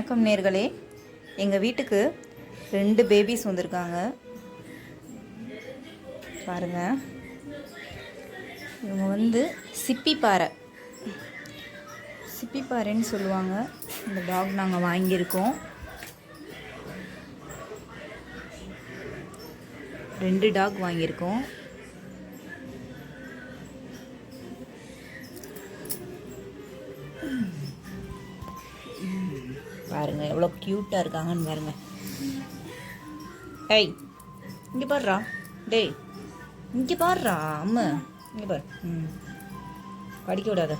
வணக்கம் நேர்களே. எங்கள் வீட்டுக்கு 2 பேபிஸ் வந்திருக்காங்க பாருங்க. இவங்க வந்து சிப்பிப்பாறைன்னு சொல்லுவாங்க. இந்த டாக் நாங்கள் வாங்கியிருக்கோம். 2 டாக் வாங்கியிருக்கோம். பாருங்க எவ்வளோ க்யூட்டாக இருக்காங்கன்னு பாருங்க. ஏய் இங்கே பாடுறா, டேய் இங்கே பாடுறா, அம்மா இங்கே பாரு. படிக்க விடாத.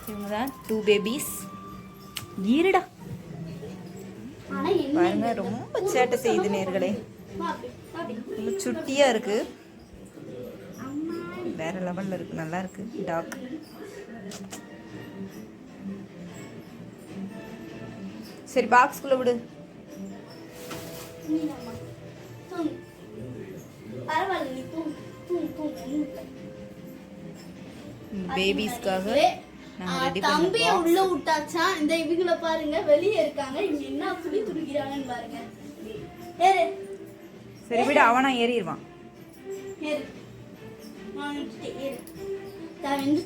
இவங்க தான் 2 பேபிஸ். ஈரடா பாருங்க, ரொம்ப சேட்டை செய்யுது நேர்களே. ரொம்ப சுட்டியாக இருக்கு, வேற லெவலில் இருக்கு, நல்லா இருக்கு டாக். சரி பாக்ஸ்குள்ள விடு. பேபிஸ்க்காக தம்பியை உள்ள விட்டாச்சா. இந்த இவங்கள பாருங்க, வெளியே இருக்காங்க. இங்க என்ன புடி துடிக்கிறாங்கன்னு பாருங்க. சரி விட, அவனா ஏறிடுவான்.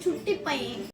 சுட்டி பையன்.